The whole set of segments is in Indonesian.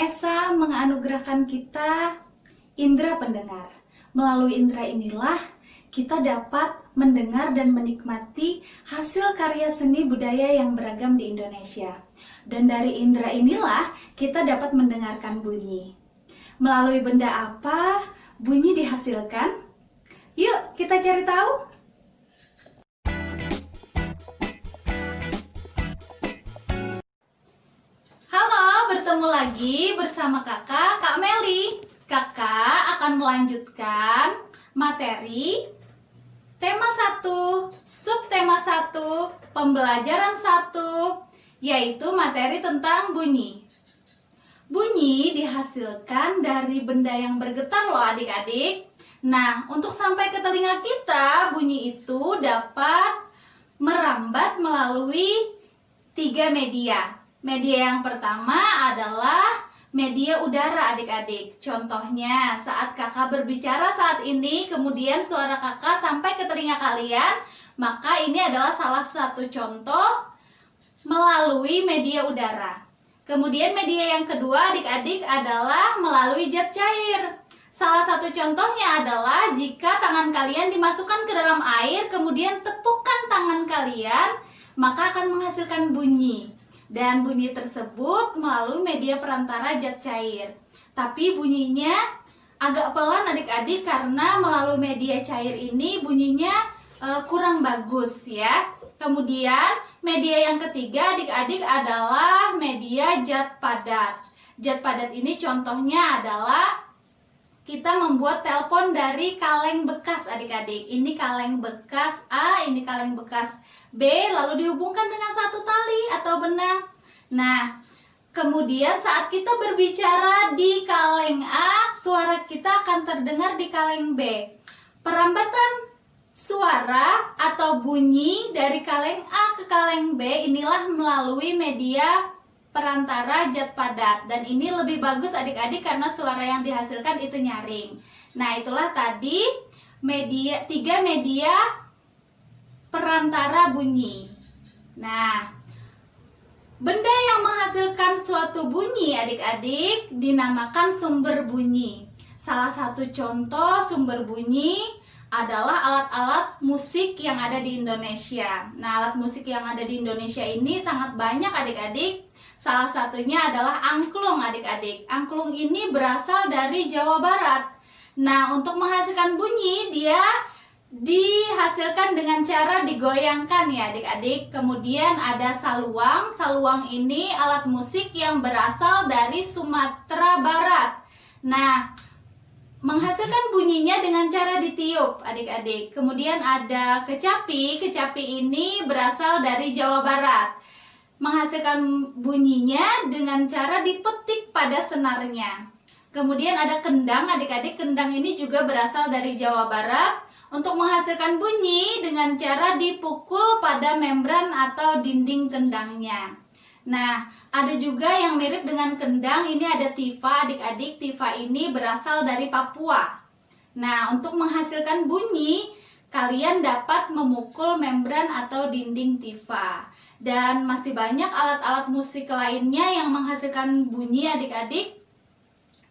Esa menganugerahkan kita indera pendengar. Melalui indera inilah kita dapat mendengar dan menikmati hasil karya seni budaya yang beragam di Indonesia. Dan dari indera inilah kita dapat mendengarkan bunyi. Melalui benda apa bunyi dihasilkan? Yuk kita cari tahu. Bertemu lagi bersama Kak Meli. Kakak akan melanjutkan materi tema 1, subtema 1, pembelajaran 1, yaitu materi tentang bunyi. Bunyi dihasilkan dari benda yang bergetar loh adik-adik. Nah, untuk sampai ke telinga kita, bunyi itu dapat merambat melalui 3 media. Media yang pertama adalah media udara adik-adik. Contohnya saat kakak berbicara saat ini, kemudian suara kakak sampai ke telinga kalian, maka ini adalah salah satu contoh melalui media udara. Kemudian media yang kedua adik-adik adalah melalui zat cair. Salah satu contohnya adalah jika tangan kalian dimasukkan ke dalam air, kemudian tepukan tangan kalian, maka akan menghasilkan bunyi. Dan bunyi tersebut melalui media perantara zat cair. Tapi bunyinya agak pelan adik-adik karena melalui media cair ini bunyinya kurang bagus ya. Kemudian media yang ketiga adik-adik adalah media zat padat. Zat padat ini contohnya adalah kita membuat telepon dari kaleng bekas adik-adik. Ini kaleng bekas A, ini kaleng bekas B, lalu dihubungkan dengan satu tali atau benang. Nah, kemudian saat kita berbicara di kaleng A, suara kita akan terdengar di kaleng B. Perambatan suara atau bunyi dari kaleng A ke kaleng B inilah melalui media perantara zat padat. Dan ini lebih bagus adik-adik karena suara yang dihasilkan itu nyaring. Nah, itulah tadi media 3 media perantara bunyi. Nah, benda yang menghasilkan suatu bunyi adik-adik dinamakan sumber bunyi. Salah satu contoh sumber bunyi adalah alat-alat musik yang ada di Indonesia. Nah, alat musik yang ada di Indonesia ini sangat banyak adik-adik. Salah satunya adalah angklung adik-adik. Angklung ini berasal dari Jawa Barat. Nah, untuk menghasilkan bunyi dia dihasilkan dengan cara digoyangkan ya adik-adik. Kemudian ada saluang. Saluang ini alat musik yang berasal dari Sumatera Barat. Nah, menghasilkan bunyinya dengan cara ditiup adik-adik. Kemudian ada kecapi. Kecapi ini berasal dari Jawa Barat. Menghasilkan bunyinya dengan cara dipetik pada senarnya. Kemudian ada kendang adik-adik. Kendang ini juga berasal dari Jawa Barat. Untuk menghasilkan bunyi dengan cara dipukul pada membran atau dinding kendangnya. Nah, ada juga yang mirip dengan kendang. Ini ada tifa adik-adik. Tifa ini berasal dari Papua. Nah, untuk menghasilkan bunyi kalian dapat memukul membran atau dinding tifa. Dan masih banyak alat-alat musik lainnya yang menghasilkan bunyi adik-adik.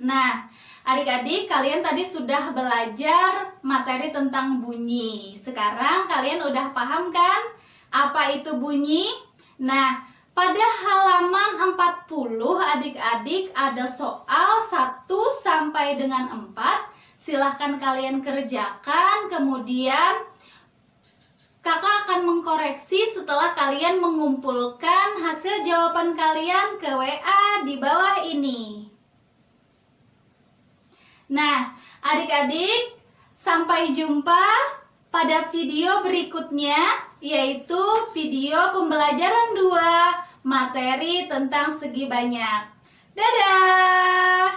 Nah, adik-adik, kalian tadi sudah belajar materi tentang bunyi. Sekarang kalian udah paham kan apa itu bunyi? Nah, pada halaman 40 adik-adik ada soal 1 sampai dengan 4. Silahkan kalian kerjakan, kemudian kakak akan mengkoreksi setelah kalian mengumpulkan hasil jawaban kalian ke WA di bawah ini. Nah, adik-adik, sampai jumpa pada video berikutnya, yaitu video pembelajaran 2, materi tentang segi banyak. Dadah!